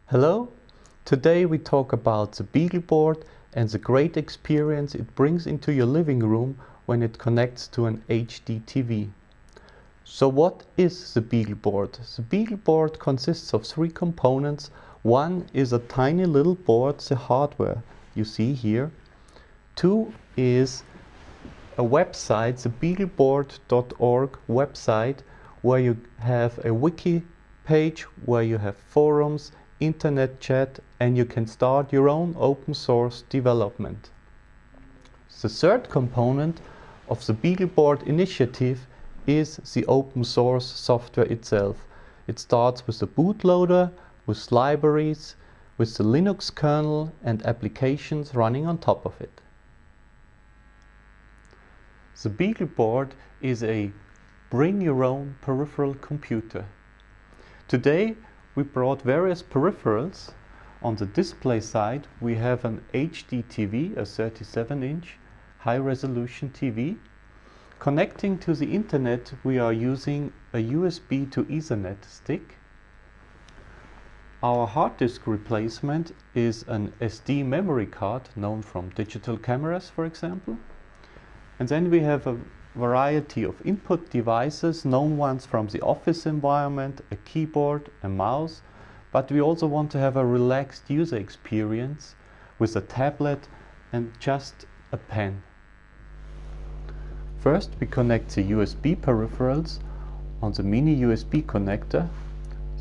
Hello, today we talk about the Beagle Board and the great experience it brings into your living room when it connects to an HD TV. So what is the Beagle Board? The Beagle Board consists of three components. One is a tiny little board, the hardware you see here. Two is a website, the beagleboard.org website, where you have a wiki page, where you have forums, internet chat, and you can start your own open source development. The third component of the Beagle Board initiative is the open source software itself. It starts with the bootloader, with libraries, with the Linux kernel and applications running on top of it. The Beagle Board is a bring your own peripheral computer. Today we brought various peripherals. On the display side we have an HD TV, a 37-inch high-resolution TV. Connecting to the internet we are using a USB to Ethernet stick. Our hard disk replacement is an SD memory card, known from digital cameras for example. And then we have a variety of input devices, known ones from the office environment, a keyboard, a mouse, but we also want to have a relaxed user experience with a tablet and just a pen. First we connect the USB peripherals on the mini USB connector.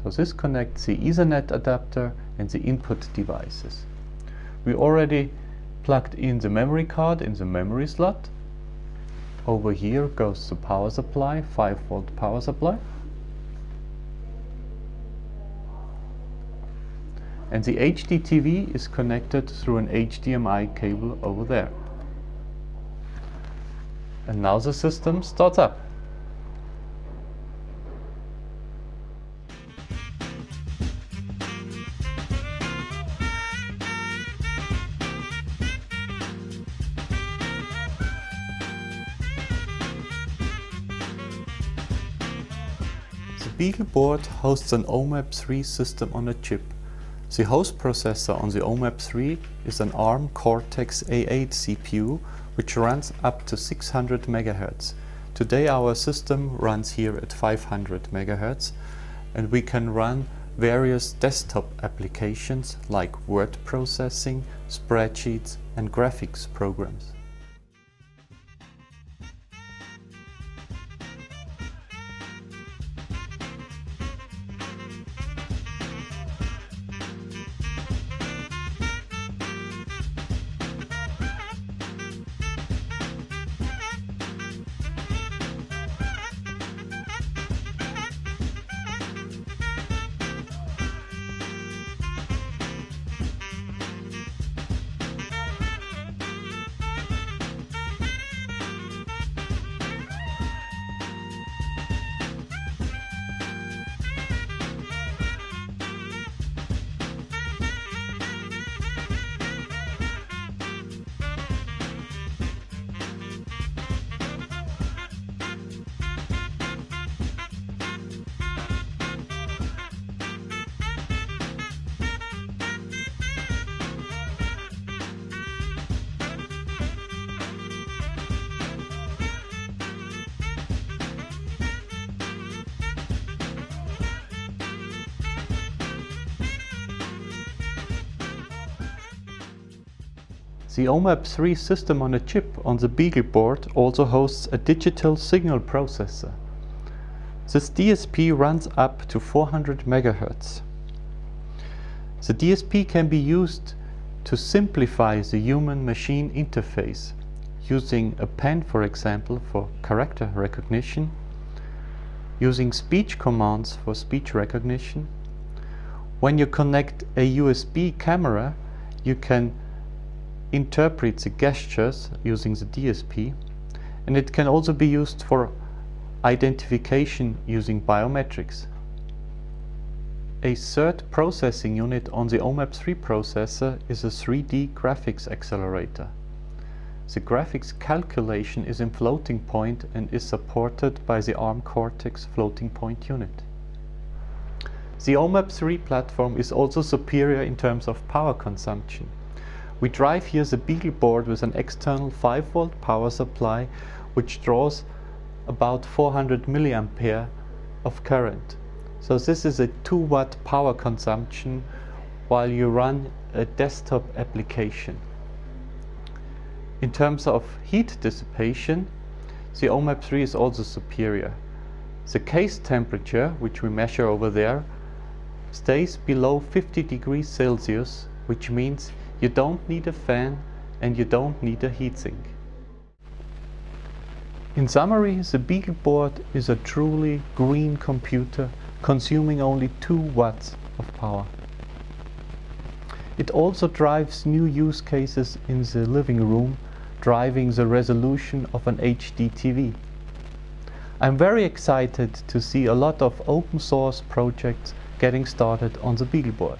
So this connects the Ethernet adapter and the input devices. We already plugged in the memory card in the memory slot. Over here goes the power supply, 5-volt power supply. And the HD TV is connected through an HDMI cable over there. And now the system starts up. The Beagle Board hosts an OMAP3 system on a chip. The host processor on the OMAP3 is an ARM Cortex-A8 CPU, which runs up to 600 MHz. Today our system runs here at 500 MHz, and we can run various desktop applications like word processing, spreadsheets and graphics programs. The OMAP3 system on a chip on the Beagle Board also hosts a digital signal processor. This DSP runs up to 400 MHz. The DSP can be used to simplify the human-machine interface, using a pen for example for character recognition, using speech commands for speech recognition. When you connect a USB camera, you can interpret the gestures using the DSP, and it can also be used for identification using biometrics. A third processing unit on the OMAP3 processor is a 3D graphics accelerator. The graphics calculation is in floating point and is supported by the ARM Cortex floating point unit. The OMAP 3 platform is also superior in terms of power consumption. We drive here the Beagle Board with an external 5-volt power supply which draws about 400 milliampere of current. So this is a 2-watt power consumption while you run a desktop application. In terms of heat dissipation, the OMAP 3 is also superior. The case temperature, which we measure over there, stays below 50 degrees Celsius, which means you don't need a fan and you don't need a heatsink. In summary, the Beagle Board is a truly green computer consuming only 2 watts of power. It also drives new use cases in the living room, driving the resolution of an HD TV. I'm very excited to see a lot of open source projects getting started on the Beagle Board.